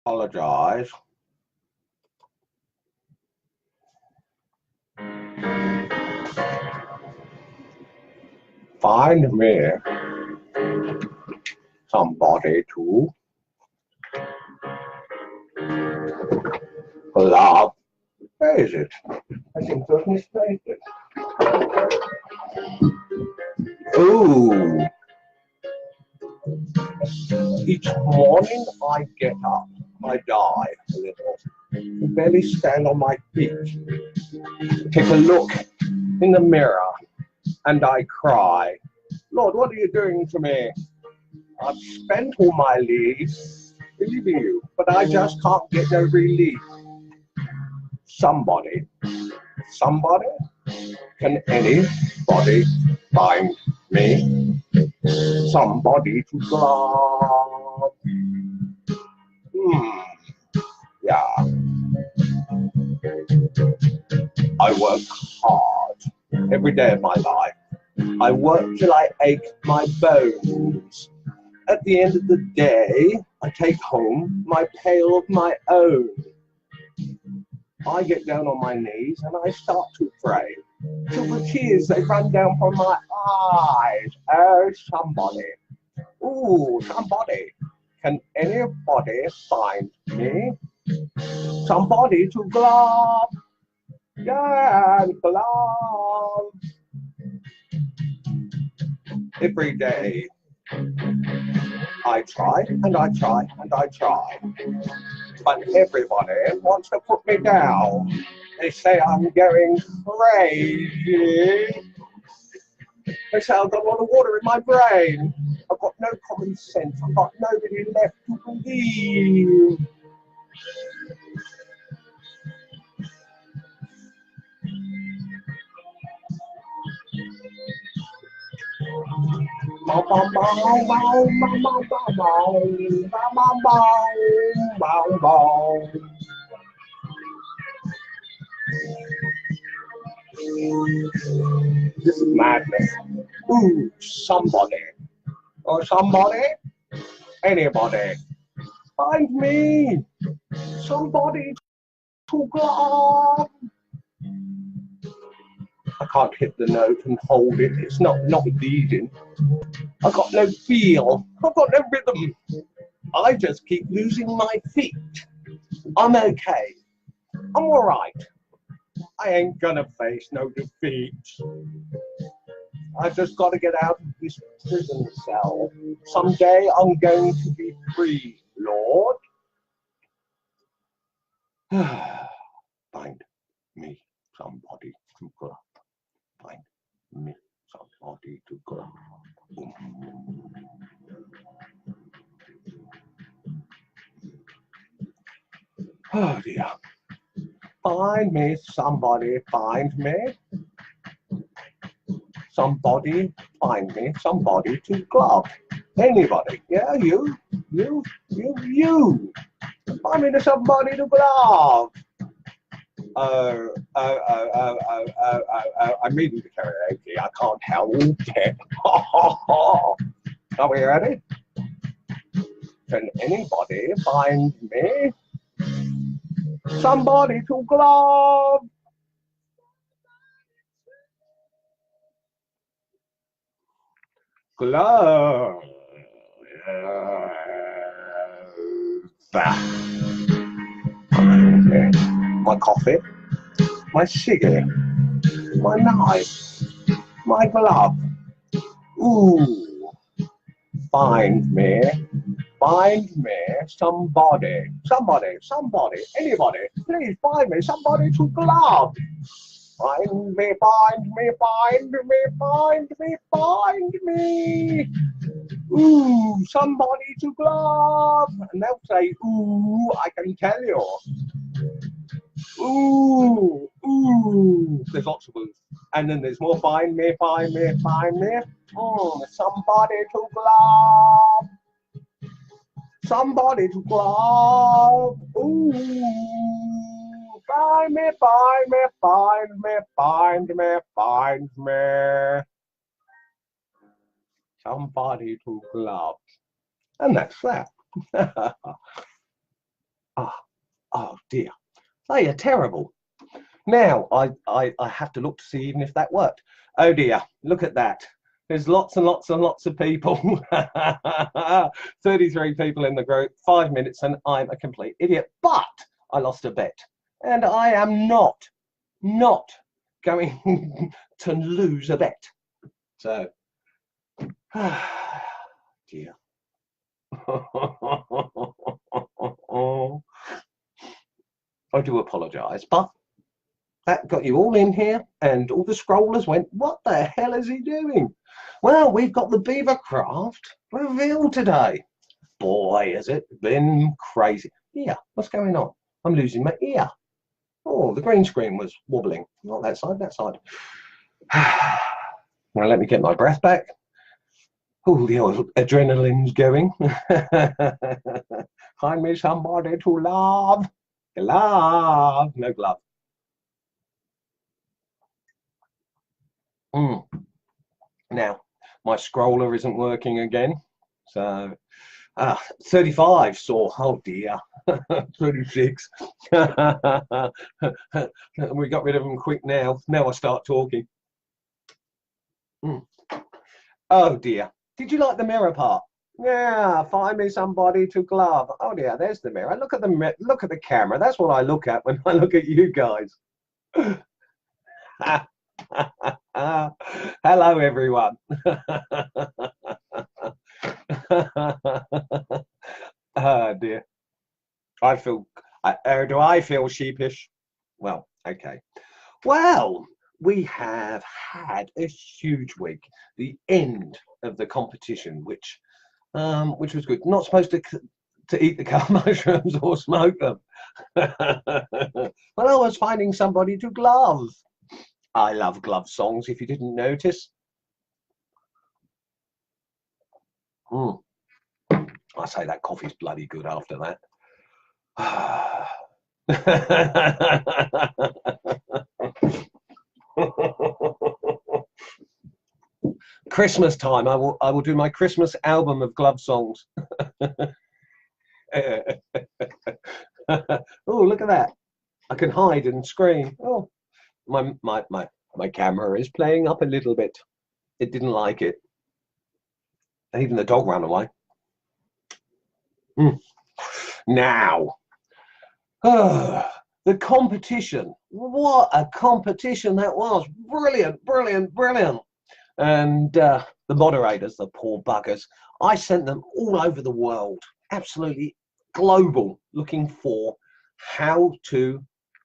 Apologize. Find me somebody to love. Where is it? I seem to have misplaced it. Ooh. Each morning I get up, I die a little, barely stand on my feet, take a look in the mirror, and I cry. Lord, what are you doing to me? I've spent all my leave believing you, but I just can't get no relief. Somebody, can anybody find me somebody to love? Yeah, I work hard every day of my life. I work till I ache my bones. At the end of the day, I take home my pail of my own. I get down on my knees and I start to pray till the tears they run down from my eyes. Oh, somebody, ooh, somebody, can anybody find me somebody to glove? Yeah, glove. Every day I try and I try and I try, but everybody wants to put me down. They say I'm going crazy. They say I've got a lot of water in my brain. I've got no common sense. I've got nobody left to believe. This is madness. Ooh, somebody, or somebody, anybody, find me somebody to glove. I can't hit the note and hold it. It's not leading. I've got no feel. I've got no rhythm. I just keep losing my feet. I'm okay. I'm all right. I ain't gonna face no defeat. I just got to get out of this prison cell. Someday I'm going to be free, Lord. Find me somebody to glove. Find me somebody to glove. Oh dear. Find me somebody, find me somebody, find me somebody to glove. Anybody, yeah, you. Find me somebody to glove. I'm reading the karaoke. I can't help it. Are we ready? Can anybody find me somebody to glove? Glove. My coffee, my cigarette, my knife, my glove. Ooh, find me somebody, anybody, please find me somebody to glove. Find me. Ooh, somebody to glove. And they'll say, ooh, I can tell you. Ooh. There's lots of oohs. And then there's more find me. Somebody to glove. Somebody to glove. Ooh. Find me. Somebody to glove. And that's that. Ah, oh dear. They are terrible. Now, I have to look to see even if that worked. Oh dear, look at that. There's lots and lots and lots of people. 33 people in the group, 5 minutes, and I'm a complete idiot. But I lost a bet. And I am not going to lose a bet. So, dear. I do apologise, but that got you all in here, and all the scrollers went, what the hell is he doing? Well, we've got the Beavercraft reveal today. Boy, has it been crazy. Yeah, what's going on? I'm losing my ear. Oh, the green screen was wobbling. Not that side, that side. Well, let me get my breath back. Oh, the adrenaline's going. Find me somebody to love. Glove. No glove. Now, my scroller isn't working again. So, 35 saw, oh dear, 36. We got rid of them quick now. Now I start talking. Oh dear. Did you like the mirror part? Yeah, find me somebody to glove. Oh dear, there's the mirror. Look at the camera. That's what I look at when I look at you guys. Hello, everyone. Oh dear. Do I feel sheepish? Well, okay. Well, we have had a huge week. The end of the competition, which was good. Not supposed to eat the cup mushrooms or smoke them. Well, I was finding somebody to glove. I love glove songs, if you didn't notice. I say that coffee's bloody good after that. Christmas time, I will do my Christmas album of glove songs. Oh, look at that. I can hide and scream. Oh, my camera is playing up a little bit. It didn't like it. Even the dog ran away. Now, the competition. What a competition that was. Brilliant, brilliant, brilliant. And the moderators, the poor buggers, I sent them all over the world, absolutely global, looking for how to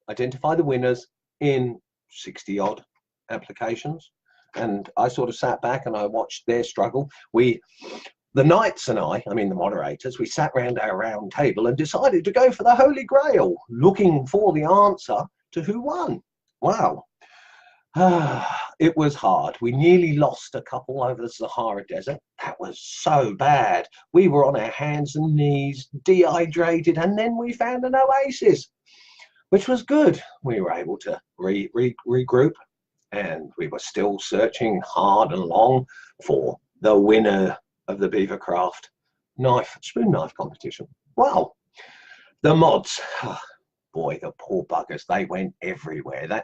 identify the winners in 60 odd applications. And I sort of sat back and I watched their struggle. The knights and I mean the moderators, we sat round our round table and decided to go for the Holy Grail, looking for the answer to who won. Wow. It was hard. We nearly lost a couple over the Sahara Desert. That was so bad. We were on our hands and knees, dehydrated, and then we found an oasis, which was good. We were able to regroup, and we were still searching hard and long for the winner of the Beavercraft spoon knife competition. Wow. The mods, boy, the poor buggers, they went everywhere.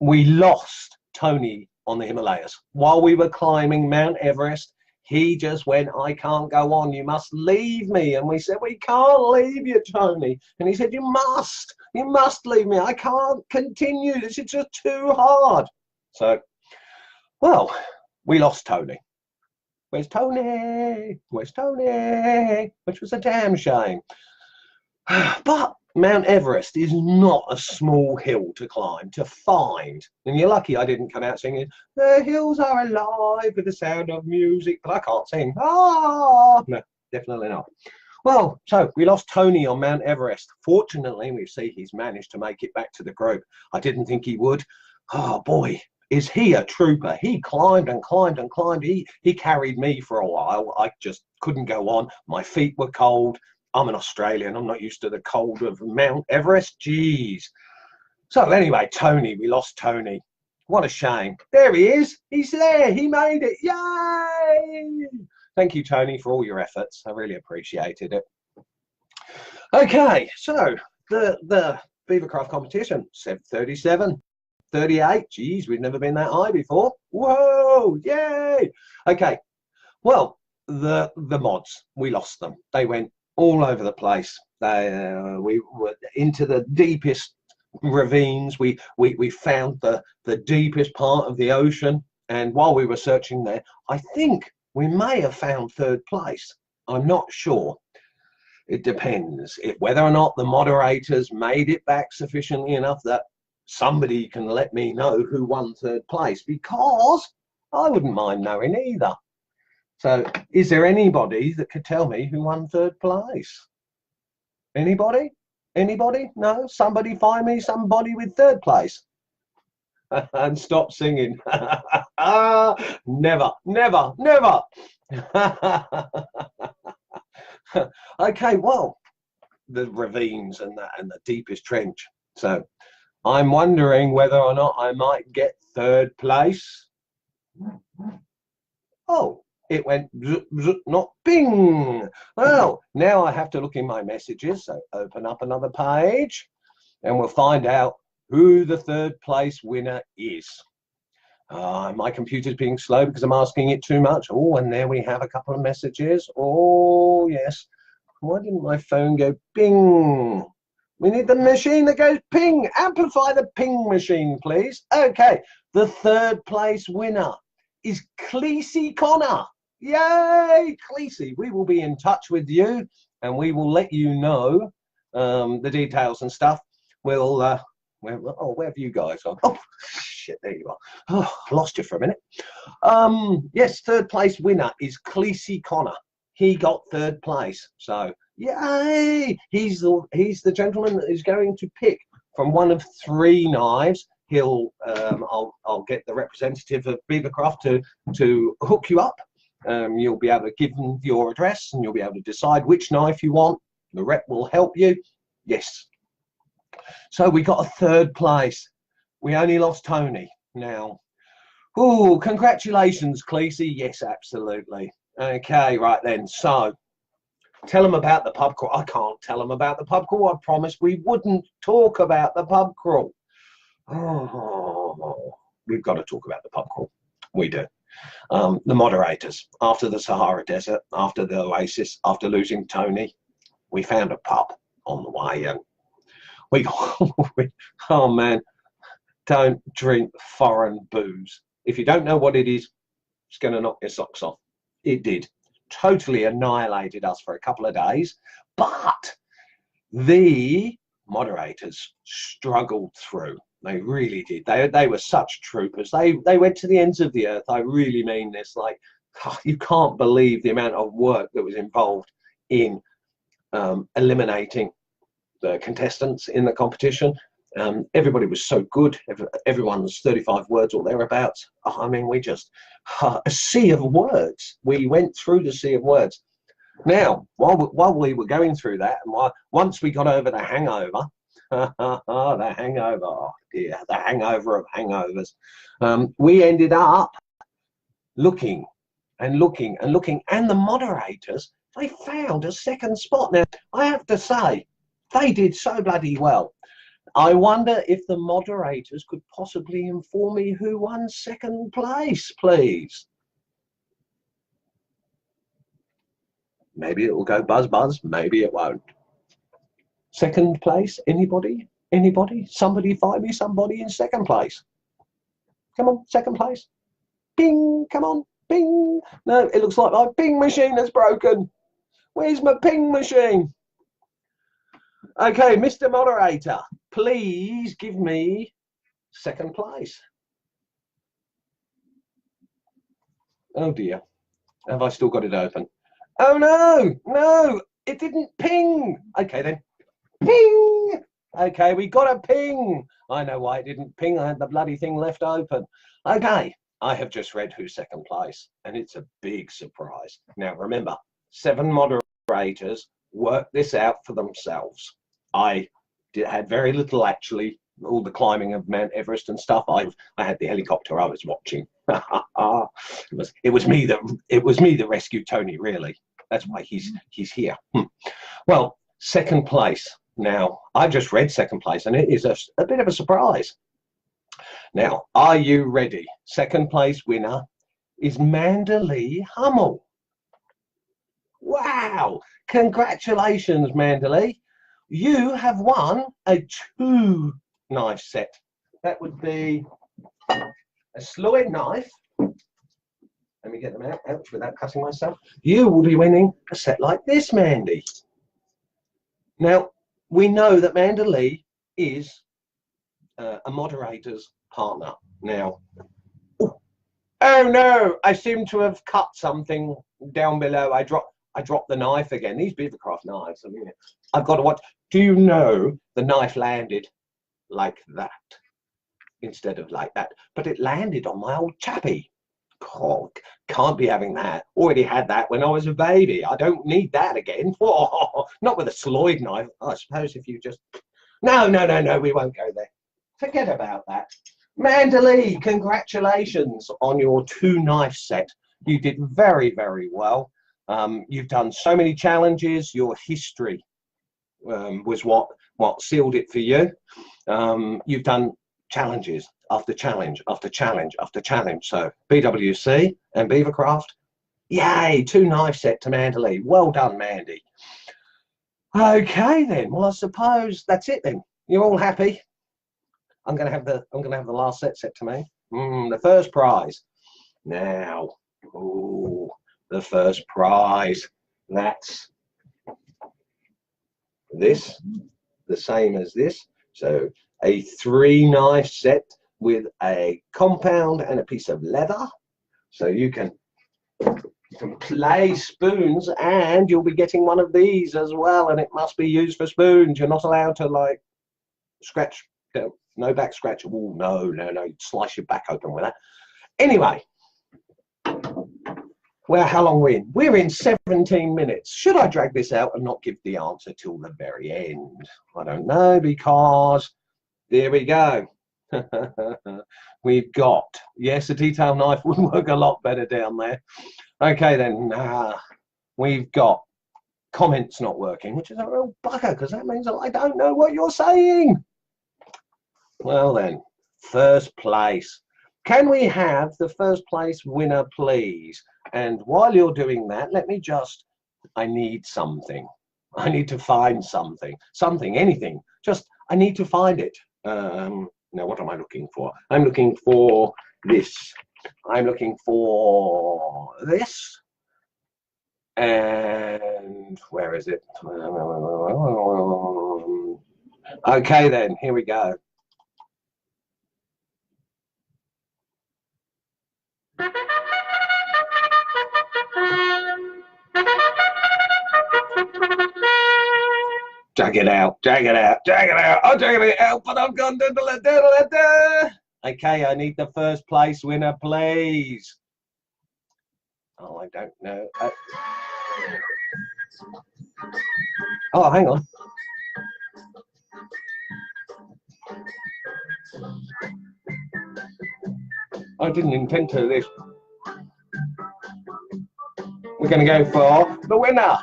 We lost Tony on the Himalayas. While we were climbing Mount Everest, he just went, I can't go on, you must leave me. And we said, we can't leave you, Tony. And he said, you must leave me. I can't continue. This is just too hard. So, well, we lost Tony. Where's Tony? Where's Tony? Which was a damn shame. But Mount Everest is not a small hill to climb, to find. And you're lucky I didn't come out singing, the hills are alive with the sound of music. But I can't sing. No, definitely not. Well, so we lost Tony on Mount Everest. Fortunately, we see he's managed to make it back to the group. I didn't think he would. Oh, boy. Is he a trooper? He climbed and climbed and climbed. He carried me for a while. I just couldn't go on. My feet were cold. I'm an Australian. I'm not used to the cold of Mount Everest. Jeez. So anyway, Tony, we lost Tony. What a shame. There he is. He's there. He made it. Yay! Thank you, Tony, for all your efforts. I really appreciated it. Okay, so the Beavercraft competition, 37, 38. Geez, we've never been that high before. Whoa, yay! Okay, well, the mods, we lost them. They went all over the place. We were into the deepest ravines. We found the deepest part of the ocean, and while we were searching there, I think we may have found third place. I'm not sure. It depends if whether or not the moderators made it back sufficiently enough that somebody can let me know who won third place, because I wouldn't mind knowing either. So is there anybody that could tell me who won third place? Anybody? Anybody? No? Somebody find me somebody with third place. And stop singing. Never, never, never. Okay, well, the ravines and the deepest trench. So I'm wondering whether or not I might get third place. Oh, it went zoop, zoop, not ping. Well, now I have to look in my messages. So open up another page and we'll find out who the third place winner is. My computer's being slow because I'm asking it too much. Oh, and there we have a couple of messages. Oh, yes. Why didn't my phone go ping? We need the machine that goes ping. Amplify the ping machine, please. Okay, the third place winner is Cleese Connor. Yay, Cleese. We will be in touch with you and we will let you know the details and stuff. We'll, where have you guys gone? Oh, shit, there you are. Oh, I lost you for a minute. Yes, third place winner is Cleese Connor. He got third place. So, yay! He's the gentleman that is going to pick from one of 3 knives. He'll, I'll get the representative of Beavercraft to hook you up. You'll be able to give them your address and you'll be able to decide which knife you want. The rep will help you. Yes. So we got a third place. We only lost Tony now. Oh, congratulations, Cleese. Yes, absolutely. Okay, right then. So tell them about the pub crawl. I can't tell them about the pub crawl. I promised we wouldn't talk about the pub crawl. Oh, we've got to talk about the pub crawl. We do. The moderators, after the Sahara Desert, after the Oasis, after losing Tony, we found a pub on the way and oh man, don't drink foreign booze. If you don't know what it is, it's going to knock your socks off. It did. Totally annihilated us for a couple of days, but the moderators struggled through. They really did. They were such troopers. They went to the ends of the earth. I really mean this. Like, you can't believe the amount of work that was involved in eliminating the contestants in the competition. Everybody was so good. Everyone's 35 words or thereabouts. I mean, we just a sea of words. We went through the sea of words. Now, while we were going through that, and once we got over the hangover, the hangover, oh dear, the hangover of hangovers, we ended up looking and looking and looking, and the moderators, they found a second spot. Now, I have to say, they did so bloody well. I wonder if the moderators could possibly inform me who won second place, please. Maybe it will go buzz buzz, maybe it won't. Second place, anybody? Anybody? Somebody find me somebody in second place. Come on, second place. Ping, come on, ping. No, it looks like my ping machine is broken. Where's my ping machine? Okay, Mr. Moderator, please give me second place. Oh dear, have I still got it open? Oh no, no, it didn't ping. Okay then, ping. Okay, we got a ping. I know why it didn't ping. I had the bloody thing left open. Okay, I have just read who's second place, and it's a big surprise. Now remember, 7 moderators worked this out for themselves. I had very little actually. All the climbing of Mount Everest and stuff. I had the helicopter. I was watching. it was me that rescued Tony. Really, that's why he's here. Well, second place. Now, I just read second place, and it is a bit of a surprise. Now, are you ready? Second place winner is Manderley Hummel. Wow! Congratulations, Manderley. You have won a 2-knife set. That would be a Sloyd knife. Let me get them out without cutting myself. You will be winning a set like this, Mandy. Now, we know that Manderley is a moderator's partner. Now, oh no, I seem to have cut something down below. I dropped the knife again. These Beavercraft knives, I mean, I've got to watch. Do you know the knife landed like that instead of like that? But it landed on my old chappy. Oh, can't be having that. Already had that when I was a baby. I don't need that again. Oh, not with a Sloyd knife. I suppose if you just... No, we won't go there. Forget about that. Manderley, congratulations on your 2-knife set. You did very, very well. You've done so many challenges. Your history was what sealed it for you. You've done challenges after challenge after challenge after challenge. So BWC and Beavercraft, yay, 2-knife set to Manderley. Well done, Mandy. Okay then. Well, I suppose that's it then. You're all happy. I'm gonna have the last set to me. The first prize. Now, ooh, the first prize. That's this, the same as this. So a 3-knife set with a compound and a piece of leather. So you can play spoons, and you'll be getting one of these as well, and it must be used for spoons. You're not allowed to like scratch, no back scratch. Oh no, you'd slice your back open with that. Anyway, well, how long are we in? We're in 17 minutes. Should I drag this out and not give the answer till the very end? I don't know, because there we go. We've got, yes, a detail knife would work a lot better down there. Okay then, we've got comments not working, which is a real bugger, because that means that I don't know what you're saying. Well then, first place. Can we have the first place winner, please? And while you're doing that, let me just, I need something. I need to find something, anything. Just, I need to find it. Now, what am I looking for? I'm looking for this. I'm looking for this. And where is it? Okay, then, here we go. Drag it out, drag it out, drag it out. I'm dragging it out, but I'm gone. Okay, I need the first place winner, please. Oh, I don't know. Oh, hang on. I didn't intend to do this. We're going to go for the winner.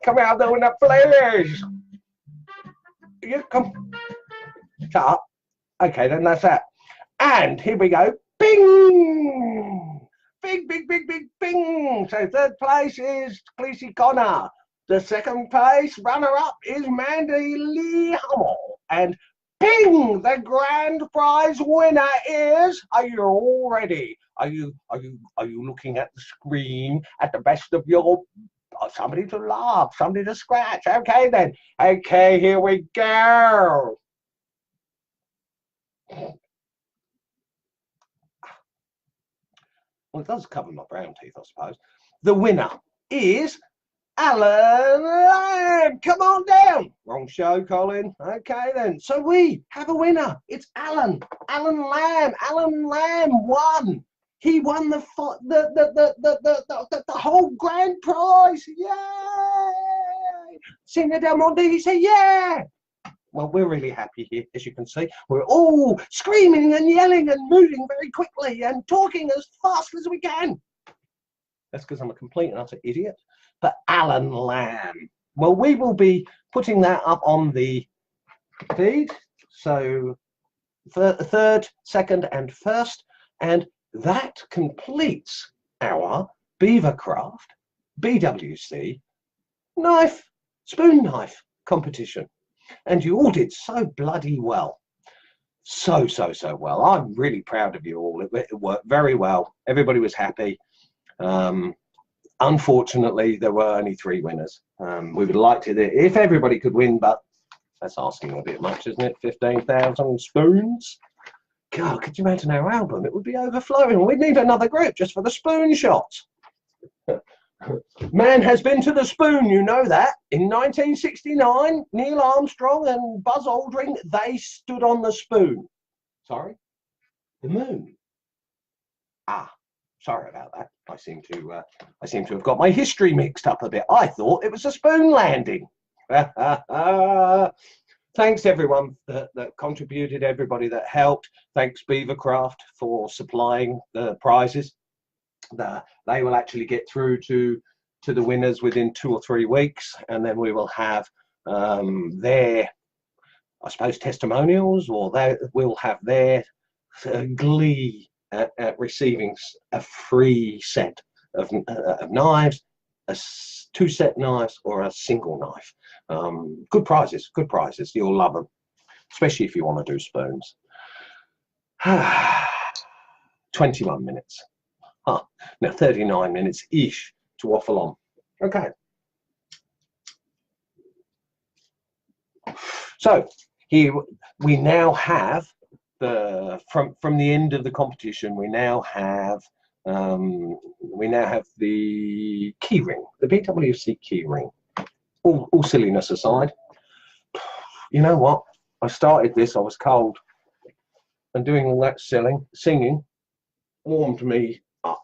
Come out, the winner, please. You come. Shut up. Okay, then that's that. And here we go. Bing! Big, big, big, big, bing! So third place is Cleese Connor. The second place runner-up is Manderley Hummel. And ping! The grand prize winner is. Are you all ready? Are you looking at the screen at the best of your? Somebody to laugh, somebody to scratch. Okay then. Okay, here we go. Well, it does cover my brown teeth, I suppose. The winner is Alan Lamb. Come on down. Wrong show, Colin. Okay then. So we have a winner. It's Alan Lamb. Alan Lamb won. He won the whole grand prize. Yay! Signor Del Monte, he said, yeah. Well, we're really happy here, as you can see. We're all screaming and yelling and moving very quickly and talking as fast as we can. That's because I'm a complete and utter idiot. But Alan Lamb Well, we will be putting that up on the feed. So third, second, and first, and that completes our Beavercraft BWC spoon knife competition. And you all did so bloody well. So well. I'm really proud of you all. It worked very well. Everybody was happy. Unfortunately, there were only 3 winners. We would like to, if everybody could win, but that's asking a bit much, isn't it? 15,000 spoons. God, could you imagine our album? It would be overflowing. We'd need another group just for the spoon shots. Man has been to the spoon, you know that. In 1969, Neil Armstrong and Buzz Aldrin, they stood on the spoon. Sorry? The moon. Ah, sorry about that. I seem to have got my history mixed up a bit. I thought it was a spoon landing. Thanks everyone that contributed, everybody that helped. Thanks Beavercraft for supplying the prizes. They will actually get through to the winners within 2 or 3 weeks, and then we will have their, I suppose, testimonials, or they will have their glee at receiving a free set of knives, 2-set knives, or a single knife. Good prizes, good prizes. You'll love them, especially if you want to do spoons. 21 minutes. Now 39 minutes-ish to waffle on. Okay. So here we now have from the end of the competition, we now have the key ring, the BWC key ring. All silliness aside, you know what? I started this, I was cold, and doing all that singing warmed me up.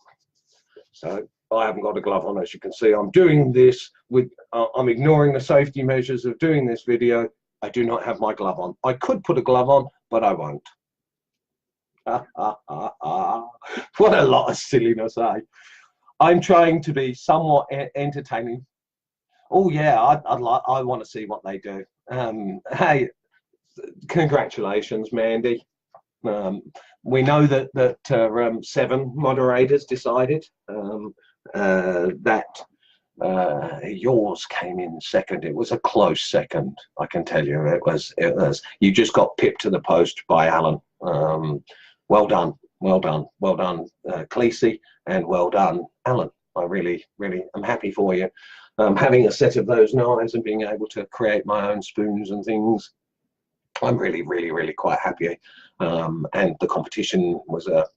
So I haven't got a glove on, as you can see. I'm doing this with, I'm ignoring the safety measures of doing this video. I do not have my glove on. I could put a glove on, but I won't. What a lot of silliness, eh? I'm trying to be somewhat entertaining. Oh yeah, I want to see what they do. Hey, congratulations, Mandy. We know that 7 moderators decided that yours came in second. It was a close second, I can tell you. It was. You just got pipped to the post by Alan. Well done, Cleese, and well done, Alan. I really am happy for you. Having a set of those knives and being able to create my own spoons and things, I'm really quite happy. And the competition was a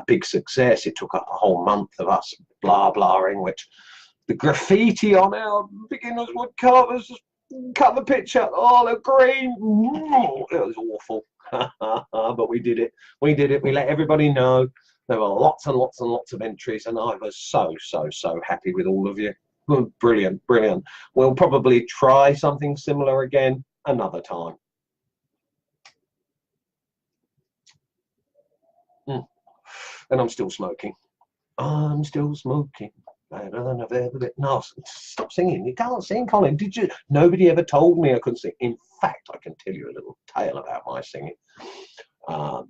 big success. It took a whole month of us blahing, which the graffiti on our beginners wood covers, cover picture, oh, the green, it was awful. But we did it. We let everybody know. There were lots and lots of entries, and I was so happy with all of you. Brilliant. We'll probably try something similar again another time. And I'm still smoking. I'm still smoking. No, stop singing. You can't sing, Colin. Did you? Nobody ever told me I couldn't sing. In fact, I can tell you a little tale about my singing.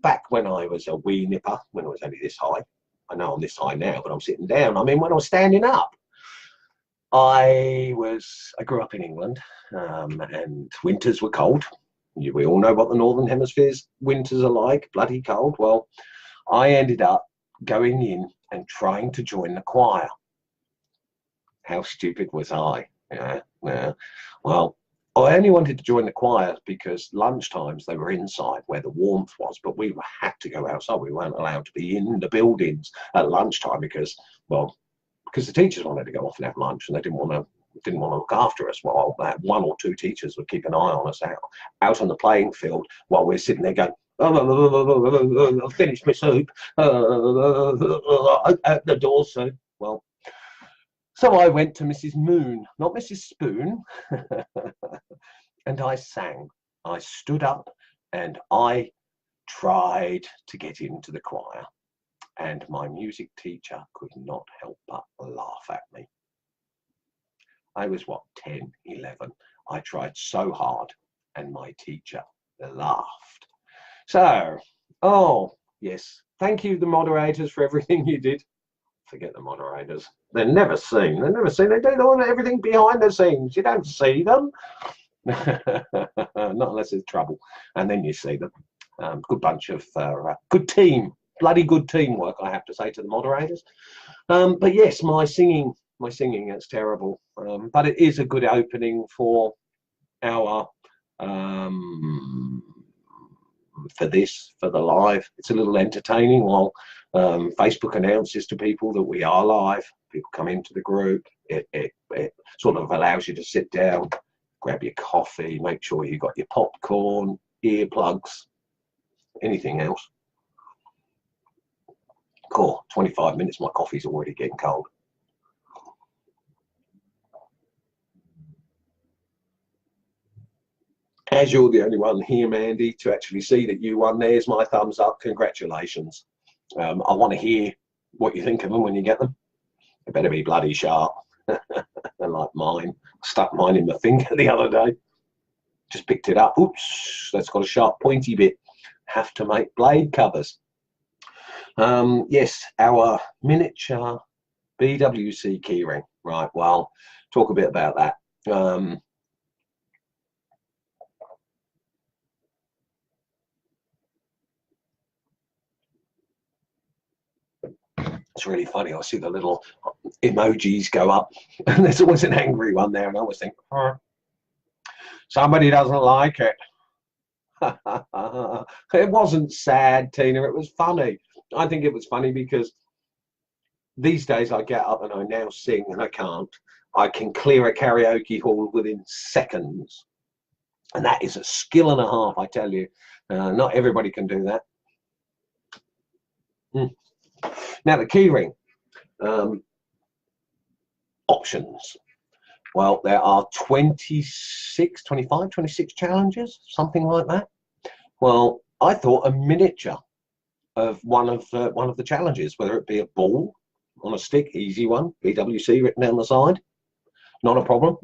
Back when I was a wee nipper, when I was only this high, I know I'm this high now, but I'm sitting down. I mean, when I was standing up, I grew up in England, and winters were cold. We all know what the Northern Hemisphere's winters are like, bloody cold. Well, I ended up going in and trying to join the choir. How stupid was I? Yeah. Well, I only wanted to join the choir because lunchtimes they were inside where the warmth was, but we had to go outside. We weren't allowed to be in the buildings at lunchtime because the teachers wanted to go off and have lunch, and they didn't want to look after us. While 1 or 2 teachers would keep an eye on us out on the playing field while we're sitting there going, I've finished my soup, at the door soon. Well, so I went to Mrs. Moon, not Mrs. Spoon, and I sang. I stood up and I tried to get into the choir, and my music teacher could not help but laugh at me. I was what, 10, 11. I tried so hard and my teacher laughed. So, oh yes, thank you the moderators for everything you did. Forget the moderators. They're never seen. They're never seen. They do everything behind the scenes. You don't see them. Not unless there's trouble. And then you see them. Good bunch of, good team. Bloody good teamwork, I have to say, to the moderators. But yes, my singing is terrible. But it is a good opening for our, for the live. It's a little entertaining while Facebook announces to people that we are live. People come into the group. It sort of allows you to sit down, grab your coffee, make sure you got your popcorn, earplugs, anything else. Cool, 25 minutes, my coffee's already getting cold. As you're the only one here, Mandy, to actually see that you won, there's my thumbs up. Congratulations. I want to hear what you think of them when you get them. They better be bloody sharp. Like mine. Stuck mine in my finger the other day. Just picked it up. Oops, that's got a sharp pointy bit. Have to make blade covers. Yes, our miniature BWC keyring. Right, well, talk a bit about that. It's really funny. I see the little emojis go up, and there's always an angry one there, and I always think, oh, somebody doesn't like it. It wasn't sad, Tina. It was funny. I think it was funny because these days I get up and I now sing, and I can't. I can clear a karaoke hall within seconds, and that is a skill and a half, I tell you. Not everybody can do that. Now the keyring options. Well, there are 26, 25, 26 challenges, something like that. Well, I thought a miniature of one of the challenges, whether it be a ball on a stick, easy one, BWC written down the side, not a problem.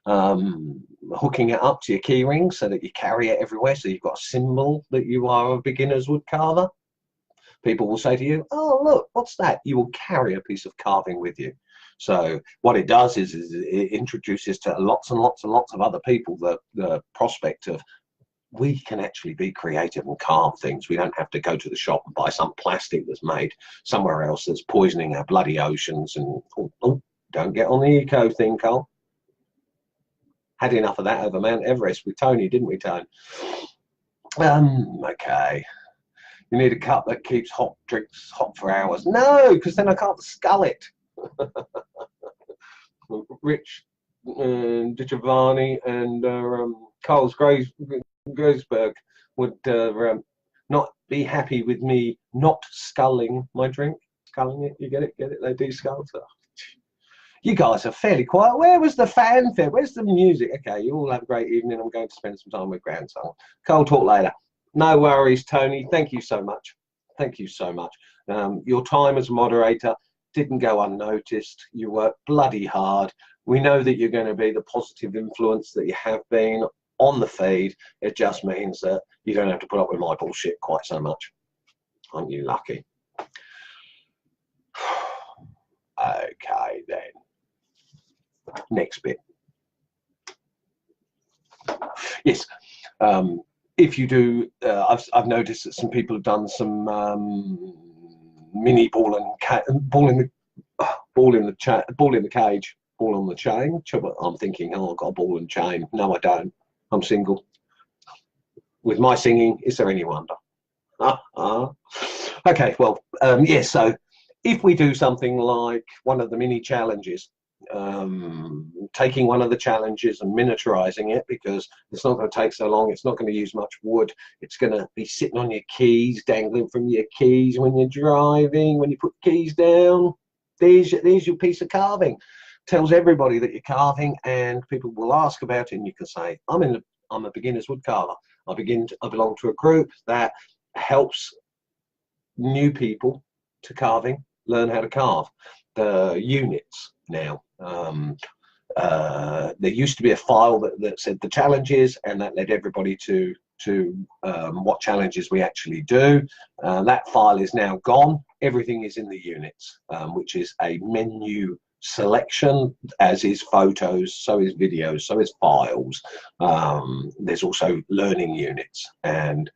Hooking it up to your keyring so that you carry it everywhere, so you've got a symbol that you are a beginner's wood carver. People will say to you, oh, look, what's that? You will carry a piece of carving with you. So what it does is it introduces to lots and lots and lots of other people the prospect of, we can actually be creative and carve things. We don't have to go to the shop and buy some plastic that's made somewhere else that's poisoning our bloody oceans. And oh, don't get on the eco thing, Cole. Had enough of that over Mount Everest with Tony, didn't we, Tony? Okay. You need a cup that keeps hot drinks hot for hours. No, because then I can't scull it. Rich DiGiovanni and Carl Groesberg would not be happy with me not sculling my drink. Sculling it, you get it? Get it? They do scull stuff. You guys are fairly quiet. Where was the fanfare? Where's the music? Okay, you all have a great evening. I'm going to spend some time with grandson. Carl, talk later. No worries, Tony. Thank you so much. Thank you so much. Your time as moderator didn't go unnoticed. You worked bloody hard. We know that you're going to be the positive influence that you have been on the feed. It just means that you don't have to put up with my bullshit quite so much. Aren't you lucky? Okay, then. Next bit. Yes. If you do, I've noticed that some people have done some mini ball in the cage, ball on the chain. I'm thinking, oh, I've got a ball and chain. No, I don't. I'm single. With my singing, is there any wonder? Okay, well, yeah. So if we do something like one of the mini challenges, taking one of the challenges and miniaturizing it, because it's not going to take so long, it's not going to use much wood, it's going to be sitting on your keys, dangling from your keys when you're driving, when you put keys down, there's your piece of carving. Tells everybody that you're carving, and people will ask about it, and you can say, I'm a beginner's wood carver. I belong to a group that helps new people to carving learn how to carve. The units now, there used to be a file that said the challenges, and that led everybody to what challenges we actually do. That file is now gone. Everything is in the units, which is a menu selection, as is photos, so is videos, so is files. There's also learning units, and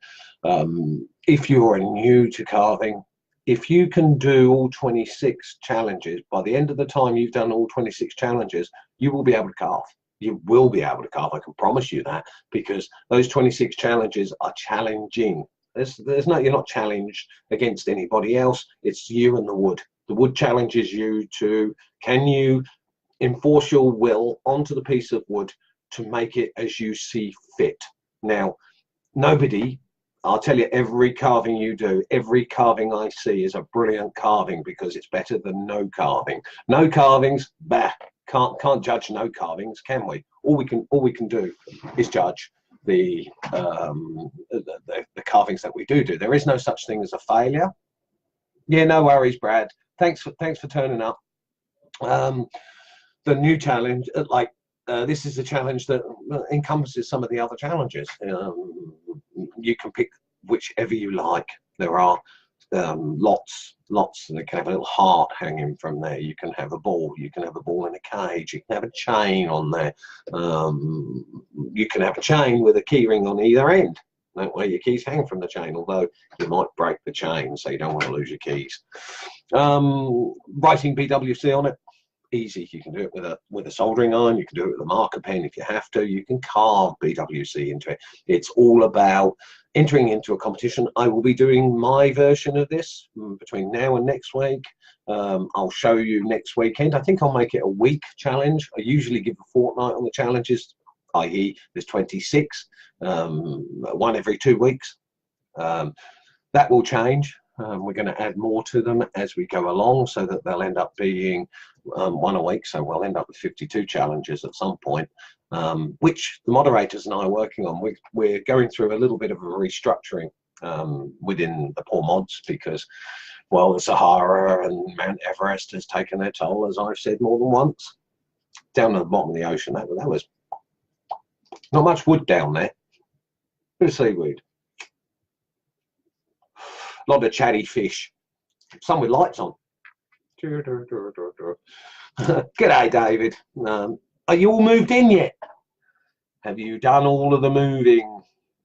if you're new to carving, if you can do all 26 challenges, by the end of the time you've done all 26 challenges, you will be able to carve. You will be able to carve, I can promise you that, because those 26 challenges are challenging. There's no, you're not challenged against anybody else. It's you and the wood. The wood challenges you to, can you enforce your will onto the piece of wood to make it as you see fit? Now, nobody, I'll tell you, every carving you do, every carving I see is a brilliant carving, because it's better than no carving. No carvings, bah, can't judge no carvings, can we? All we can do is judge the carvings that we do. There is no such thing as a failure. Yeah, no worries, Brad. Thanks for turning up. The new challenge, this is a challenge that encompasses some of the other challenges. You can pick whichever you like. There are lots, and it can have a little heart hanging from there. You can have a ball. You can have a ball in a cage. You can have a chain on there. You can have a chain with a key ring on either end. That way your keys hang from the chain, although you might break the chain, so you don't want to lose your keys. Writing BWC on it, easy. You can do it with a soldering iron. You can do it with a marker pen if you have to. You can carve BWC into it. It's all about entering into a competition. I will be doing my version of this between now and next week. I'll show you next weekend. I think I'll make it a week challenge. I usually give a fortnight on the challenges, i.e. there's 26, one every 2 weeks. That will change. We're going to add more to them as we go along, so that they'll end up being one a week. So we'll end up with 52 challenges at some point, which the moderators and I are working on. We're going through a little bit of a restructuring within the poor mods, because, well, the Sahara and Mount Everest has taken their toll, as I've said more than once. Down at the bottom of the ocean, that was not much wood down there. Bit of seaweed. A lot of chatty fish. Some with lights on. G'day, David. Are you all moved in yet? Have you done all of the moving?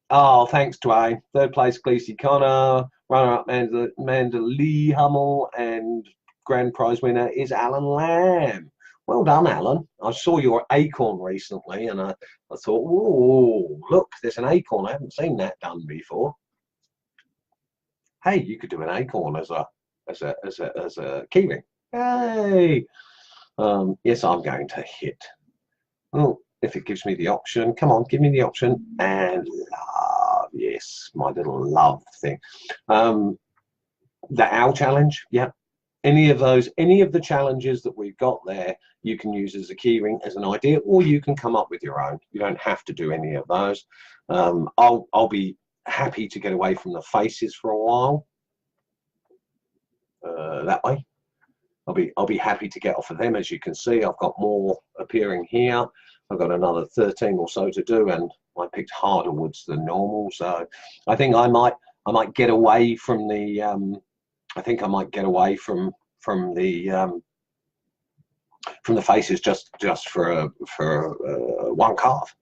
Oh, thanks, Dwayne. Third place, Gleesy Connor. Runner-up, Amanda Lee Hummel. And grand prize winner is Alan Lamb. Well done, Alan. I saw your acorn recently, and I thought, whoa, look, there's an acorn. I haven't seen that done before. Hey, you could do an acorn as a keyring. Hey, yes, I'm going to hit. Oh, if it gives me the option, come on, give me the option. And love, yes, my little love thing. The owl challenge, yeah. Any of the challenges that we've got there, you can use as a keyring, as an idea, or you can come up with your own. You don't have to do any of those. I'll be happy to get away from the faces for a while. That way, I'll be happy to get off of them. As you can see, I've got more appearing here. I've got another 13 or so to do, and I picked harder woods than normal. So I think I might get away from the. I think I might get away from the faces just for one carve,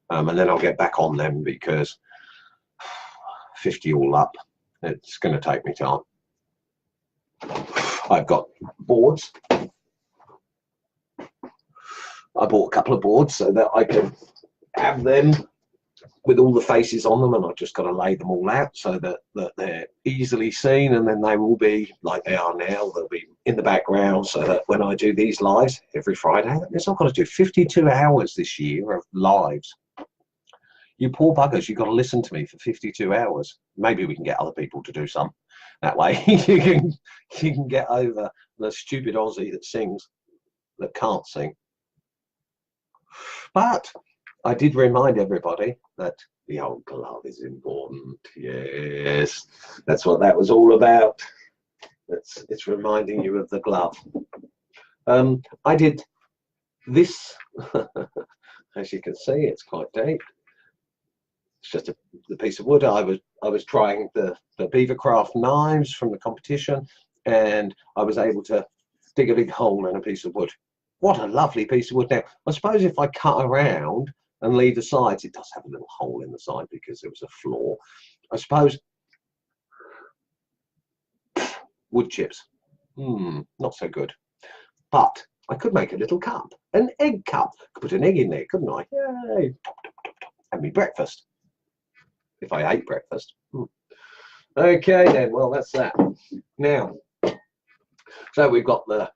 and then I'll get back on them, because 50 all up, it's going to take me time. I've got boards. I bought a couple of boards so that I can have them with all the faces on them, and I've just got to lay them all out so that they're easily seen, and then they will be like they are now. They'll be in the background, so that when I do these lives every Friday, that means I've got to do 52 hours this year of lives. You poor buggers, you've got to listen to me for 52 hours. Maybe we can get other people to do some. That way you can get over the stupid Aussie that sings, that can't sing. But I did remind everybody that the old glove is important. Yes, that's what that was all about. It's reminding you of the glove. I did This, as you can see, it's quite deep. It's just the piece of wood. I was trying the Beavercraft knives from the competition, and I was able to dig a big hole in a piece of wood. What a lovely piece of wood. Now, I suppose if I cut around and leave the sides, it does have a little hole in the side because there was a flaw. I suppose wood chips, not so good. But I could make a little cup, an egg cup. Could put an egg in there, couldn't I? Yay! Have me breakfast. If I ate breakfast. Okay then, well that's that. Now, so we've got the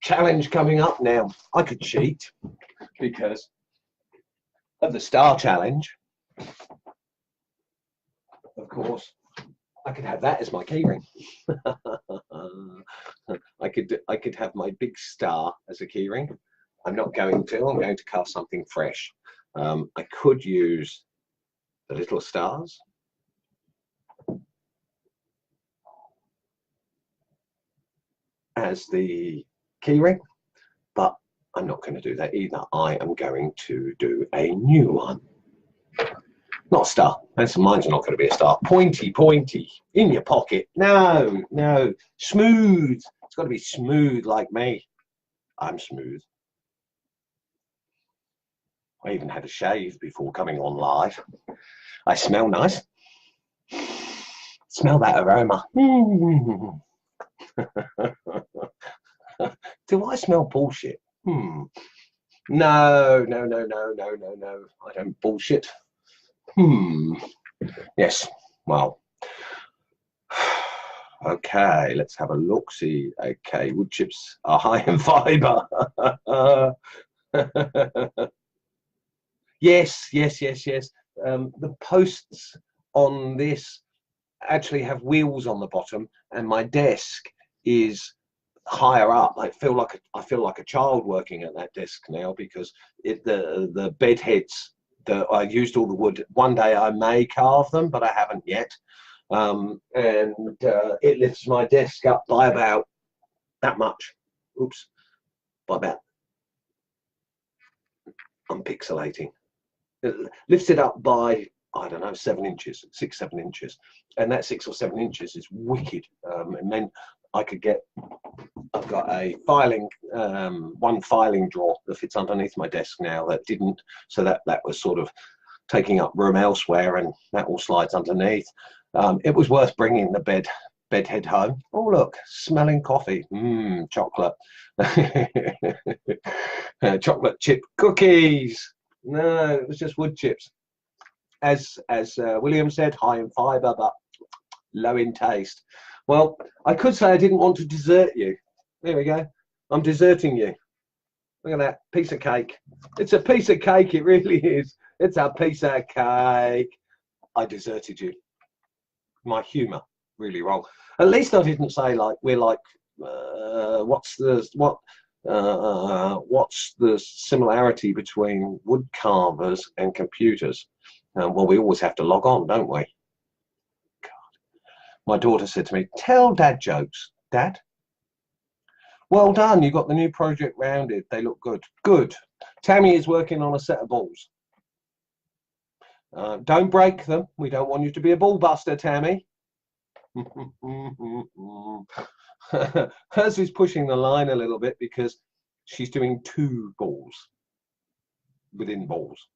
challenge coming up now. I could cheat because of the star challenge. Of course, I could have that as my keyring. I could have my big star as a keyring. I'm not going to. I'm going to carve something fresh. I could use the little stars. As the keyring, but I'm not going to do that either. I am going to do a new one. Not a star. And so mine's not going to be a star. Pointy, pointy, in your pocket. No, no. Smooth. It's got to be smooth like me. I'm smooth. I even had a shave before coming on live. I smell nice. Smell that aroma. Do I smell bullshit? No, no, no, no, no, no, no. I don't bullshit. Yes. Well. Okay, let's have a look. See. Okay, wood chips are high in fibre. Yes, yes, yes, yes. The posts on this actually have wheels on the bottom, and my desk is higher up. I feel like a child working at that desk now because the bed heads that I used all the wood. One day I may carve them, but I haven't yet. And it lifts my desk up by about that much. Oops, by about. I'm pixelating. It lifts it up by, I don't know, 7 inches, 6, 7 inches, and that 6 or 7 inches is wicked. And then I could get. I've got a filing, one filing drawer that fits underneath my desk now that didn't, so that was sort of taking up room elsewhere, and that all slides underneath. It was worth bringing the bed head home. Oh look, smelling coffee. Chocolate. Chocolate chip cookies. No, it was just wood chips. As William said, high in fibre but low in taste. Well, I could say I didn't want to desert you. There we go. I'm deserting you. Look at that piece of cake. It's a piece of cake. It really is. It's a piece of cake. I deserted you. My humour really wrong. At least I didn't say like we're like what's the similarity between wood carvers and computers? Well, we always have to log on, don't we? God. My daughter said to me, "Tell Dad jokes, Dad." Well done, you got the new project rounded. They look good. Good. Tammy is working on a set of balls. Don't break them. We don't want you to be a ball buster, Tammy. Hers is pushing the line a little bit because she's doing 2 balls within balls.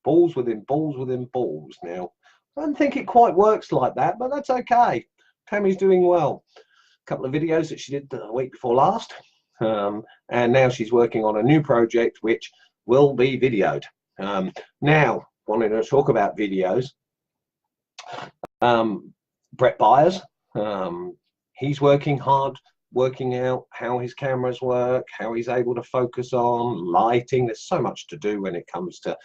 Balls within balls within balls. Now, I don't think it quite works like that, but that's okay. Tammy's doing well. A couple of videos that she did the week before last, and now she's working on a new project which will be videoed. Now, wanting to talk about videos, Brett Byers, he's working hard, working out how his cameras work, how he's able to focus on lighting. There's so much to do when it comes to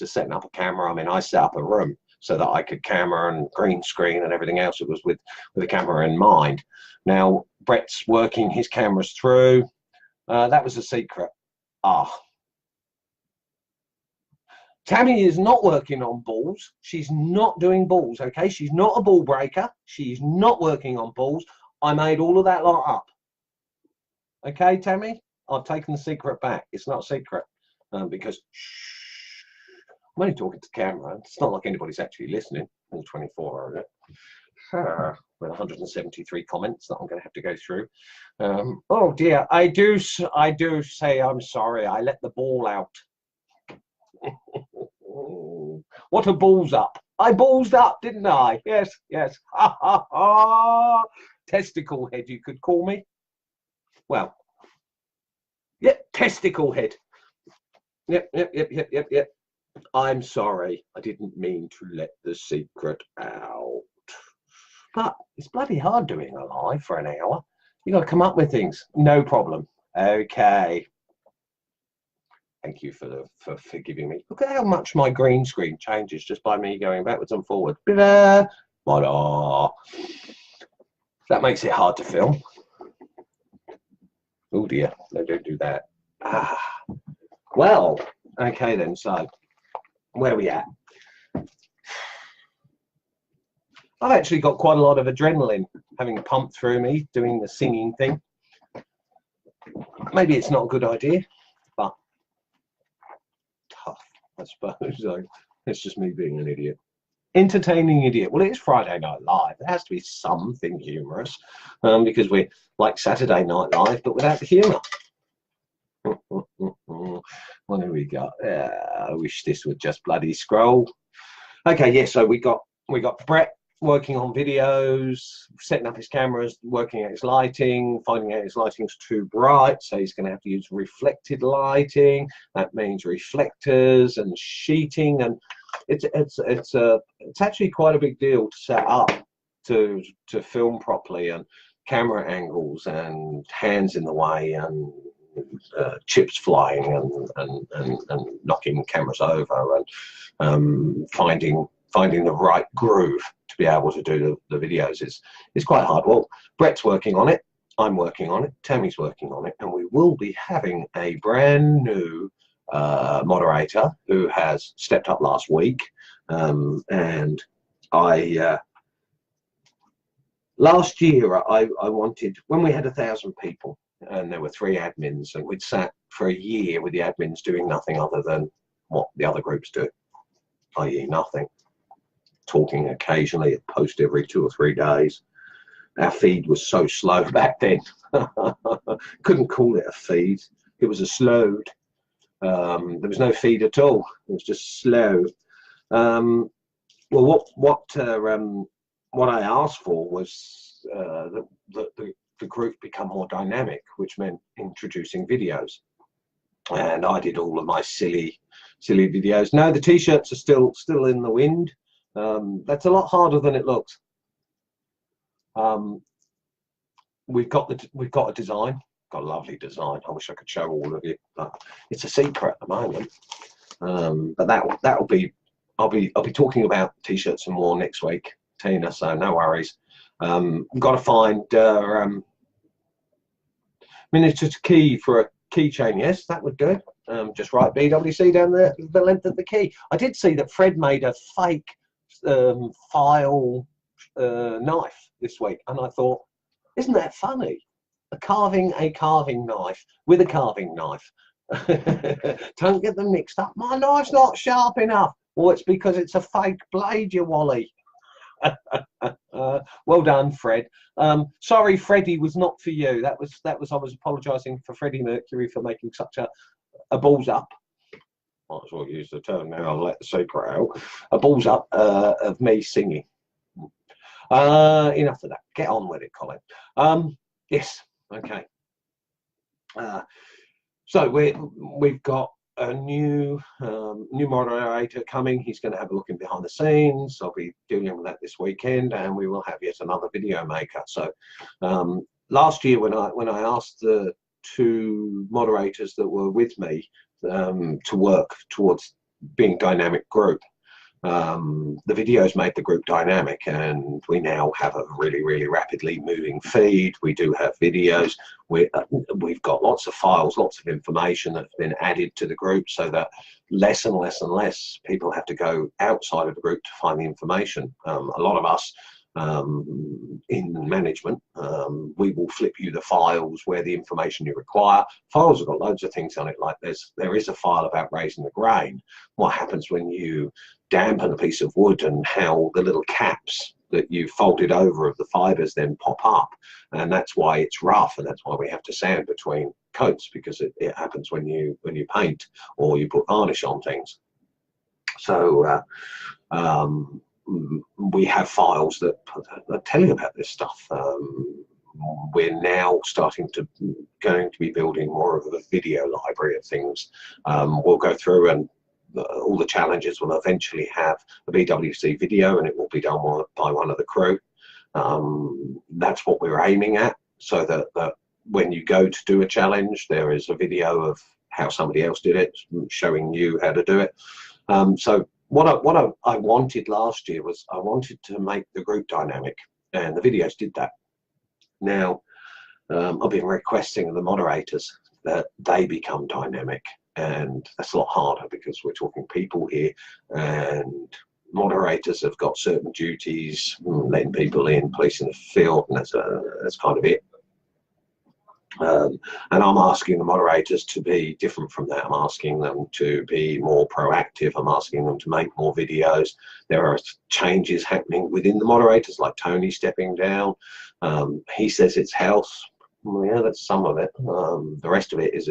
setting up a camera. I mean, I set up a room so that I could camera and green screen and everything else. It was with the camera in mind. Now Brett's working his cameras through. That was a secret. Tammy is not working on balls. She's not doing balls, okay? She's not a ball breaker. She's not working on balls. I made all of that lot up. Okay, Tammy? I've taken the secret back. It's not a secret because I'm only talking to camera. It's not like anybody's actually listening. All 24 of it. With 173 comments that I'm going to have to go through. Oh dear, I do say I'm sorry. I let the ball out. What a balls up! I ballsed up, didn't I? Yes, yes. Ha ha ha! Testicle head, you could call me. Well, yep, testicle head. Yep. I'm sorry. I didn't mean to let the secret out. But it's bloody hard doing a live for an hour. You got to come up with things. No problem. Okay. Thank you for forgiving me. Look at how much my green screen changes just by me going backwards and forward. That makes it hard to film. Oh dear, no, don't do that. Well, okay then, so where are we at? I've actually got quite a lot of adrenaline having pumped through me doing the singing thing. Maybe it's not a good idea, but tough, I suppose. So it's just me being an idiot. Entertaining idiot. Well, it's Friday Night Live. There has to be something humorous because we're like Saturday Night Live, but without the humour. What have we got? I wish this would just bloody scroll. Okay, yeah. So we got Brett working on videos, setting up his cameras, working out his lighting, finding out his lighting's too bright, so he's going to have to use reflected lighting. That means reflectors and sheeting, and it's actually quite a big deal to set up to film properly, and camera angles and hands in the way and chips flying and knocking cameras over and finding the right groove to be able to do the videos is quite hard. Well, Brett's working on it, I'm working on it, Tammy's working on it, and we will be having a brand new moderator who has stepped up last week. And last year I wanted, when we had 1,000 people and there were 3 admins, and we'd sat for a year with the admins doing nothing other than what the other groups do, i.e. nothing. Talking occasionally, a post every 2 or 3 days. Our feed was so slow back then. Couldn't call it a feed. It was a slowed. There was no feed at all. It was just slow. Well, what I asked for was that the group become more dynamic, which meant introducing videos. And I did all of my silly videos. No, the t-shirts are still in the wind. That's a lot harder than it looks. We've got a design, got a lovely design. I wish I could show all of you, but it's a secret at the moment. But that'll be, I'll be talking about t-shirts and more next week, Tina. So no worries. Got to find miniature key for a keychain. Yes, that would do. Just write BWC down there, the length of the key. I did see that Fred made a fake file knife this week, and I thought, isn't that funny? Carving knife with a carving knife. Don't get them mixed up. My knife's not sharp enough. Well, it's because it's a fake blade, you wally. Well done, Fred. Sorry, Freddie was not for you. That was I was apologising for Freddie Mercury for making such a balls up. Might as well use the term now. I'll let the secret out. A balls up of me singing. Enough of that. Get on with it, Colin. Yes. Okay. So we've got a new moderator coming. He's going to have a look in behind the scenes. I'll be dealing with that this weekend, and we will have yet another video maker. So last year when I asked the 2 moderators that were with me to work towards being dynamic group, the videos made the group dynamic, and we now have a really rapidly moving feed. We do have videos. We've got lots of files, lots of information that's been added to the group, so that less and less people have to go outside of the group to find the information. A lot of us in management. We will flip you the files where the information you require. Files have got loads of things on it, like there is a file about raising the grain, what happens when you dampen a piece of wood, and how the little caps that you folded over of the fibers then pop up, and that's why it's rough, and that's why we have to sand between coats, because it happens when you paint or you put varnish on things. So we have files that tell you about this stuff. We're now going to be building more of a video library of things. We'll go through, and all the challenges will eventually have a BWC video, and it will be done by one of the crew. That's what we're aiming at, so that when you go to do a challenge, there is a video of how somebody else did it, showing you how to do it. So what I wanted last year was, I wanted to make the group dynamic, and the videos did that. Now, I've been requesting of the moderators that they become dynamic, and that's a lot harder because we're talking people here, and moderators have got certain duties, letting people in, policing the field, and that's kind of it. And I'm asking the moderators to be different from that. I'm asking them to be more proactive. I'm asking them to make more videos. There are changes happening within the moderators, like Tony stepping down. He says it's health. Well, yeah, that's some of it. The rest of it is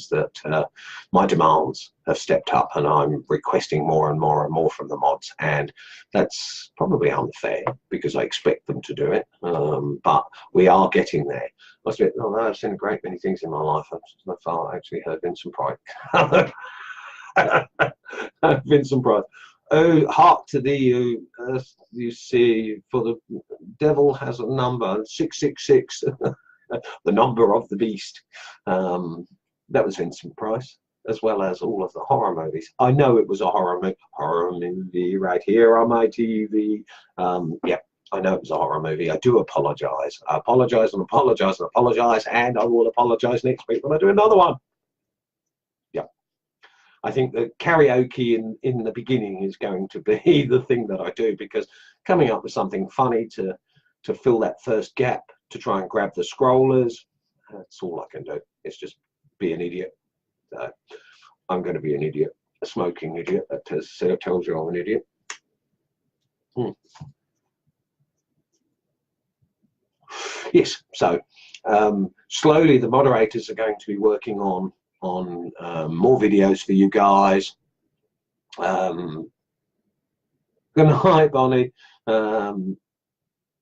that my demands have stepped up, and I'm requesting more and more and more from the mods, and that's probably unfair because I expect them to do it. But we are getting there. I've seen a great many things in my life. I've so far actually heard Vincent Price. Vincent Price. Oh, hark to thee, you see, for the devil has a number, 666. The number of the beast. That was Vincent Price, as well as all of the horror movies. I know it was a horror movie right here on my TV. Yeah, I know it was a horror movie. I do apologize. I apologize and apologize and apologize, and I will apologize next week when I do another one. Yeah, I think that karaoke in the beginning is going to be the thing that I do, because coming up with something funny to fill that first gap, to try and grab the scrollers, that's all I can do. It's just be an idiot. I'm going to be an idiot, a smoking idiot. That tells you I'm an idiot. Yes, so slowly the moderators are going to be working on more videos for you guys. Good night, Bonnie.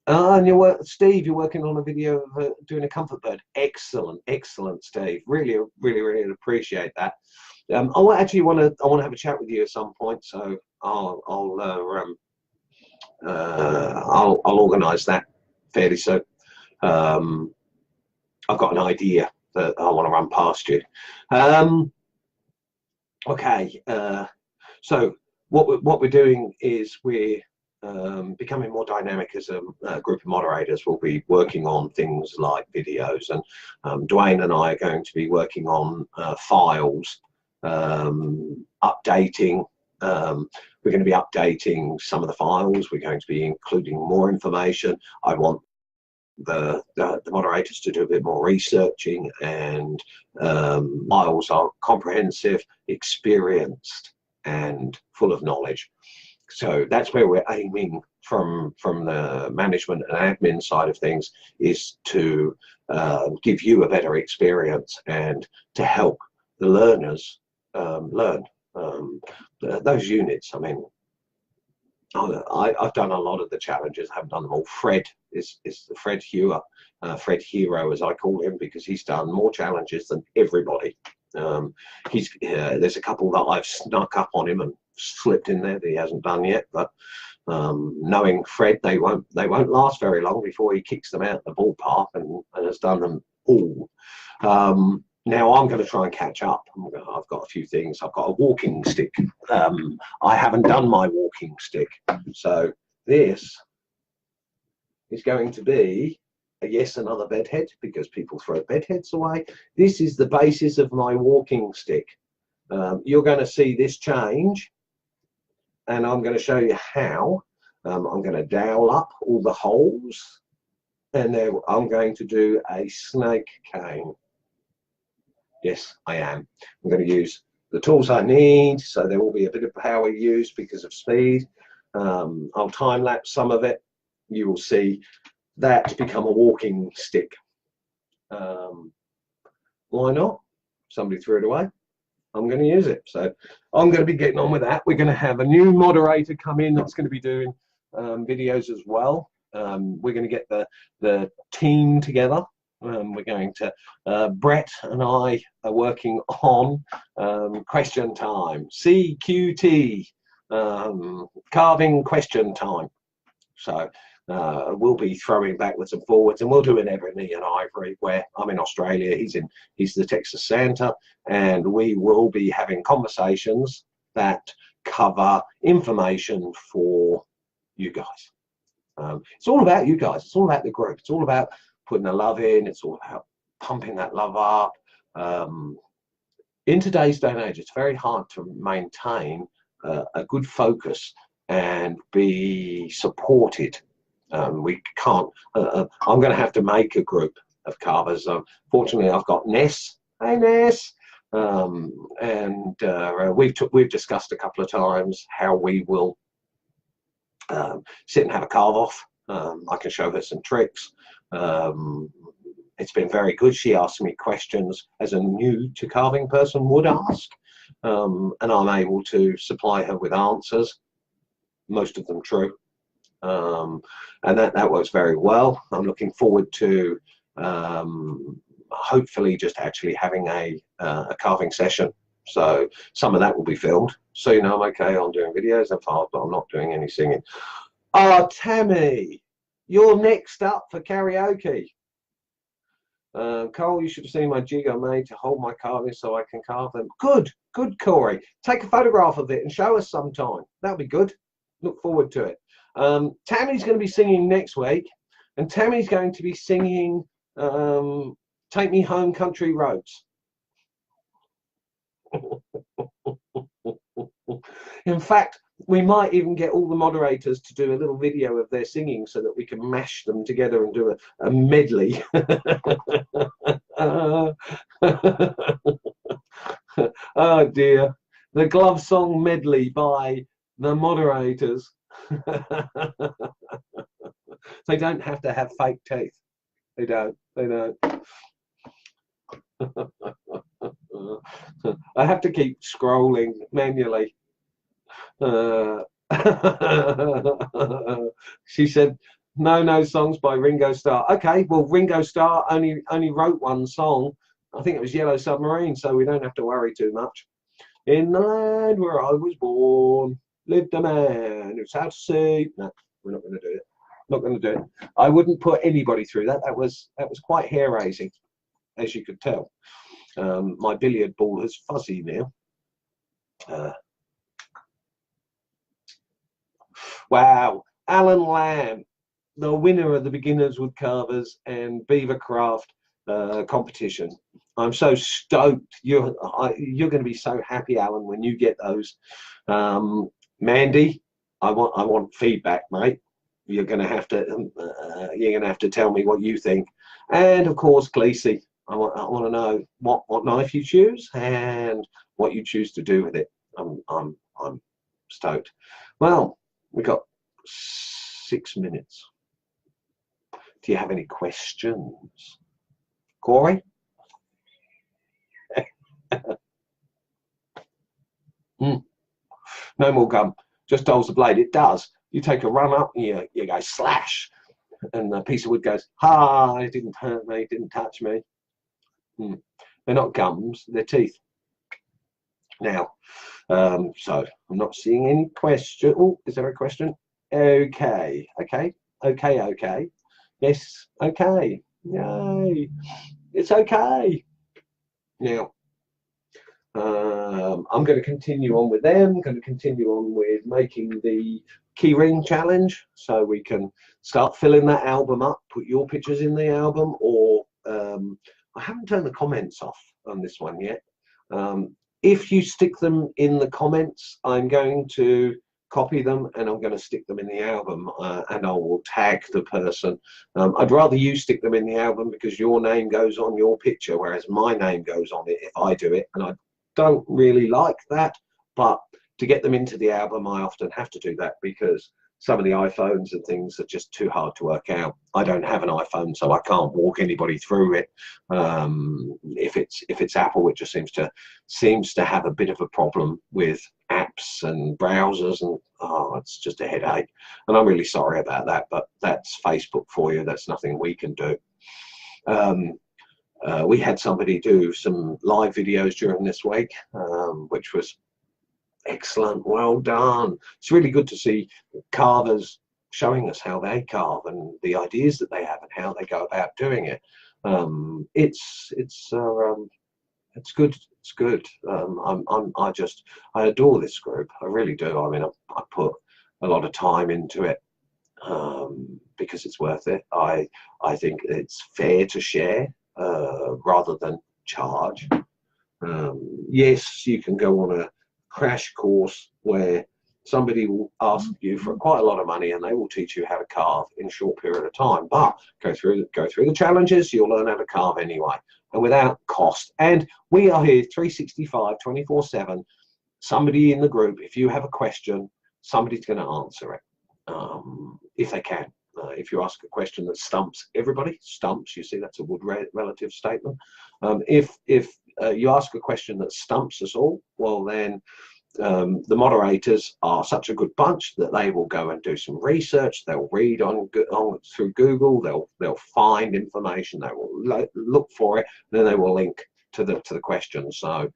And Steve, you're working on a video of doing a comfort bird. Excellent, excellent, Steve. Really, really, really appreciate that. I actually want to have a chat with you at some point, so I'll organise that fairly soon. I've got an idea that I want to run past you. Okay, so what we're doing is we're becoming more dynamic as a group of moderators. We'll be working on things like videos, and Dwayne and I are going to be working on files, updating. We're going to be updating some of the files. We're going to be including more information. I want the moderators to do a bit more researching, and files are comprehensive, experienced, and full of knowledge. So that's where we're aiming from the management and admin side of things, is to give you a better experience and to help the learners learn those units. I mean, I've done a lot of the challenges, I haven't done them all. Fred is Fred Hewer, Fred Hero as I call him, because he's done more challenges than everybody. There's a couple that I've snuck up on him and slipped in there that he hasn't done yet, but knowing Fred, they won't last very long before he kicks them out the ballpark and has done them all. Now I'm going to try and catch up. I've got a few things. I've got a walking stick. I haven't done my walking stick, so this is going to be another bed head, because people throw bed heads away. This is the basis of my walking stick. You're going to see this change, and I'm going to show you how. I'm going to dowel up all the holes, and then I'm going to do a snake cane. Yes, I am. I'm going to use the tools I need, so there will be a bit of power used because of speed. I'll time lapse some of it. You will see that become a walking stick. Why not? Somebody threw it away. I'm going to use it. So I'm going to be getting on with that. We're going to have a new moderator come in that's going to be doing videos as well. We're going to get the team together. We're going to, Brett and I are working on question time, CQT, carving question time. So we'll be throwing backwards and forwards, and we'll do an Ebony and Ivory, where I'm in Australia, he's the Texas Santa, and we will be having conversations that cover information for you guys. It's all about you guys. It's all about the group. It's all about putting the love in. It's all about pumping that love up. In today's day and age, it's very hard to maintain a good focus and be supported. We can't. I'm going to have to make a group of carvers. Fortunately, I've got Ness. Hey, Ness. And we've discussed a couple of times how we will sit and have a carve off. I can show her some tricks. It's been very good. She asks me questions as a new to carving person would ask, and I'm able to supply her with answers, most of them true, and that works very well. I'm looking forward to hopefully just actually having a carving session. So some of that will be filmed, so you know I'm okay on doing videos and files, but I'm not doing any singing. Tammy, you're next up for karaoke. Cole, you should have seen my jig I made to hold my carving so I can carve them. Good, Corey. Take a photograph of it and show us sometime. That'll be good. Look forward to it. Tammy's going to be singing next week, and Tammy's going to be singing Take Me Home Country Roads. In fact, we might even get all the moderators to do a little video of their singing so that we can mash them together and do a medley. Oh dear. The glove song medley by the moderators. They don't have to have fake teeth. They don't. I have to keep scrolling manually. She said no songs by Ringo Starr. Okay, well Ringo Starr only wrote one song. I think it was Yellow Submarine, so we don't have to worry too much. In the land where I was born lived a man who's out to sea. No, we're not going to do it. Not going to do it. I wouldn't put anybody through that. That was quite hair raising, as you could tell. My billiard ball is fuzzy now. Wow, Alan Lamb, the winner of the Beginners Woodcarvers and Beavercraft competition. I'm so stoked. You're going to be so happy, Alan, when you get those. Mandy, I want feedback, mate. You're going to have to tell me what you think. And of course, Gleesy, I want to know what knife you choose and what you choose to do with it. I'm stoked. Well, we got 6 minutes. Do you have any questions, Corey? No more gum. Just dulls the blade. It does. You take a run up, and you go slash, and the piece of wood goes, "Ha! It didn't hurt me. It didn't touch me." They're not gums. They're teeth. Now, so I'm not seeing any question. Oh, is there a question? Okay. Yes. Okay. Yay. It's okay. Now, I'm going to continue on with them. I'm going to continue on with making the keyring challenge so we can start filling that album up, put your pictures in the album, or I haven't turned the comments off on this one yet. If you stick them in the comments, I'm going to copy them, and I'm going to stick them in the album, and I will tag the person. I'd rather you stick them in the album because your name goes on your picture, whereas my name goes on it if I do it, and I don't really like that. But to get them into the album, I often have to do that because some of the iPhones and things are just too hard to work out. I don't have an iPhone, so I can't walk anybody through it. If it's Apple, it just seems to have a bit of a problem with apps and browsers, and it's just a headache. And I'm really sorry about that, but that's Facebook for you. That's nothing we can do. We had somebody do some live videos during this week, which was excellent. Well done. It's really good to see carvers showing us how they carve and the ideas that they have and how they go about doing it. It's good. It's good. I adore this group. I really do. I mean, I put a lot of time into it because it's worth it. I think it's fair to share rather than charge. Yes, you can go on a crash course where somebody will ask you for quite a lot of money and they will teach you how to carve in a short period of time, but go through the challenges, you'll learn how to carve anyway and without cost. And we are here 365 24/7. Somebody in the group, if you have a question, somebody's going to answer it if they can. If you ask a question that stumps everybody, you see that's a Wood relative statement. If you ask a question that stumps us all, well then the moderators are such a good bunch that they will go and do some research. They'll read on through Google. They'll find information. They will look for it, and then they will link to the question. So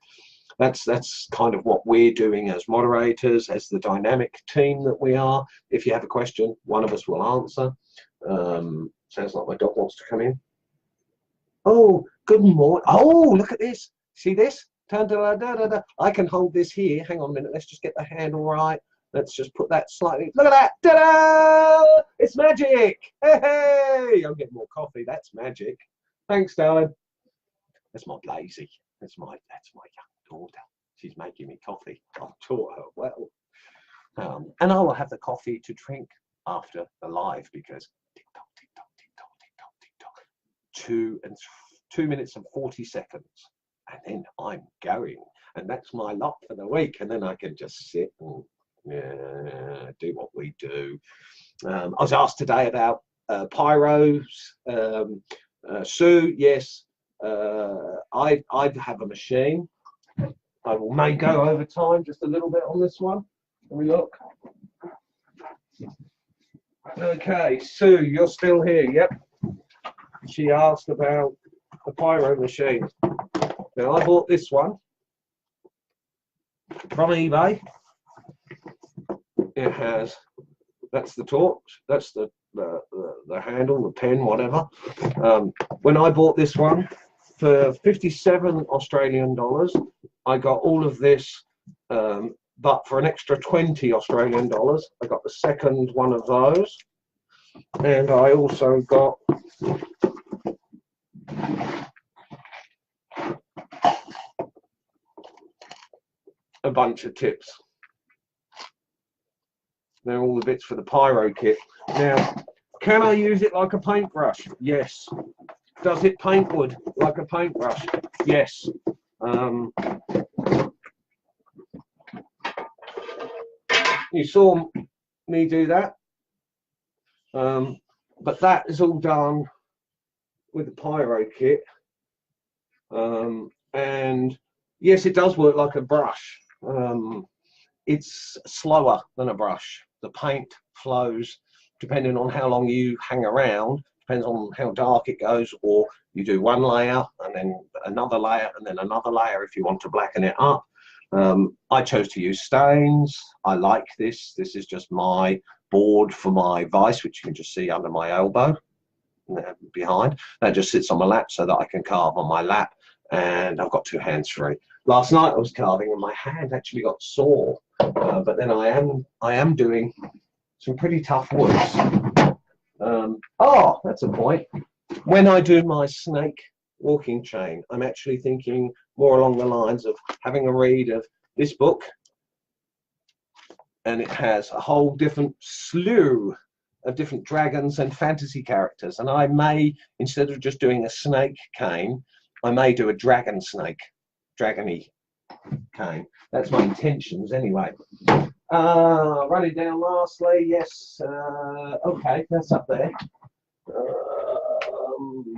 that's kind of what we're doing as moderators, as the dynamic team that we are. If you have a question, one of us will answer. Sounds like my dog wants to come in. Oh, good morning. Oh, look at this. See this? I can hold this here. Hang on a minute. Let's just get the handle right. Let's just put that slightly. Look at that. Ta-da! It's magic. Hey, I'm getting more coffee. That's magic. Thanks, darling. That's my Blazy. That's my young daughter. She's making me coffee. I've taught her well. And I will have the coffee to drink after the live because tick tock, tick tock, tick tock, tick tock, tick tock. 2 minutes and 40 seconds. And then I'm going. And that's my lot for the week. And then I can just sit and do what we do. I was asked today about pyros. Sue, yes. I have a machine. I may go over time just a little bit on this one. Let me look. Okay, Sue, you're still here. Yep. She asked about the pyro machine. Now I bought this one from eBay. It has, that's the torch, that's the handle, the pen, whatever. When I bought this one for 57 Australian dollars, I got all of this, but for an extra 20 Australian dollars, I got the second one of those. And I also got a bunch of tips. They're all the bits for the pyro kit. Now, can I use it like a paintbrush? Yes. Does it paint wood like a paintbrush? Yes. You saw me do that. But that is all done with the pyro kit. And yes, it does work like a brush. It's slower than a brush. The paint flows depending on how long you hang around, depends on how dark it goes, or you do one layer and then another layer and then another layer if you want to blacken it up. I chose to use stains. I like this. This is just my board for my vise, which you can just see under my elbow behind. That just sits on my lap so that I can carve on my lap, and I've got two hands free. Last night I was carving and my hand actually got sore, but then I am doing some pretty tough woods. Oh, that's a point. When I do my snake walking chain, I'm actually thinking more along the lines of having a read of this book, and it has a whole different slew of different dragons and fantasy characters. And I may, instead of just doing a snake cane, I may do a dragon snake, dragony cane. That's my intentions anyway. Running down lastly, yes, okay, that's up there.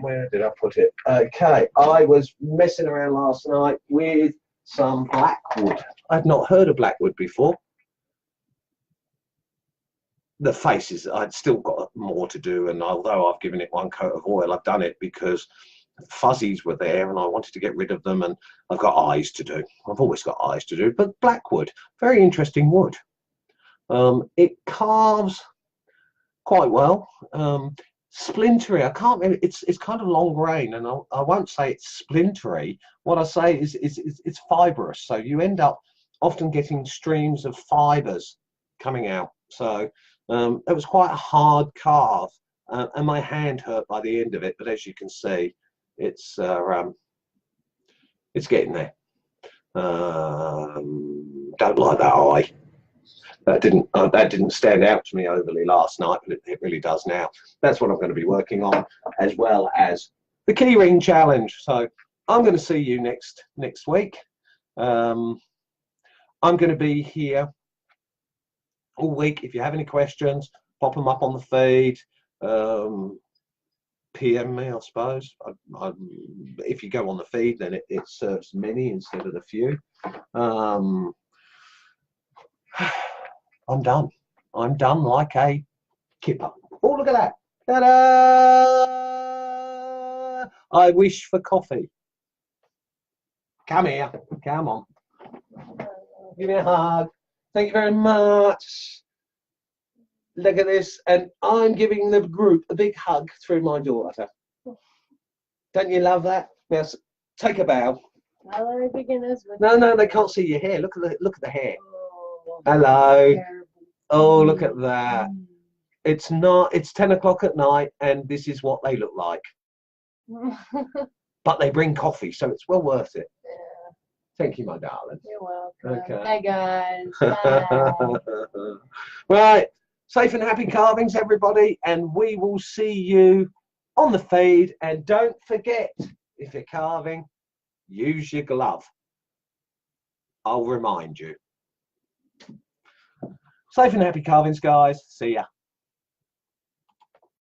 Where did I put it? Okay, I was messing around last night with some blackwood. I'd not heard of blackwood before. The faces, I'd still got more to do, and although I've given it one coat of oil, I've done it because fuzzies were there and I wanted to get rid of them, and I've got eyes to do. I've always got eyes to do. But blackwood, very interesting wood. It carves quite well. Splintery, I can't remember, it's kind of long grain, and I won't say it's splintery. What I say is it's fibrous, so you end up often getting streams of fibers coming out. So it was quite a hard carve, and my hand hurt by the end of it, but as you can see, it's getting there. Don't like that eye. That didn't stand out to me overly last night, but it really does now. That's what I'm going to be working on, as well as the keyring challenge. So I'm going to see you next week. I'm going to be here all week. If you have any questions, pop them up on the feed. PM me, I suppose. If you go on the feed, then it serves many instead of the few. I'm done. I'm done like a kipper. Oh, look at that. Ta-da! I wish for coffee. Come here. Come on. Give me a hug. Thank you very much. Look at this. And I'm giving the group a big hug through my daughter. Don't you love that? Now, take a bow. No, they can't see your hair. Look at the hair. Hello. Oh, look at that. It's 10 o'clock at night, and this is what they look like. But they bring coffee, so it's well worth it. Yeah. Thank you, my darling. You're welcome. Okay. Hi, guys. Bye. Right. Safe and happy carvings, everybody, and we will see you on the feed. And don't forget, if you're carving, use your glove. I'll remind you. Safe and happy carvings, guys. See ya.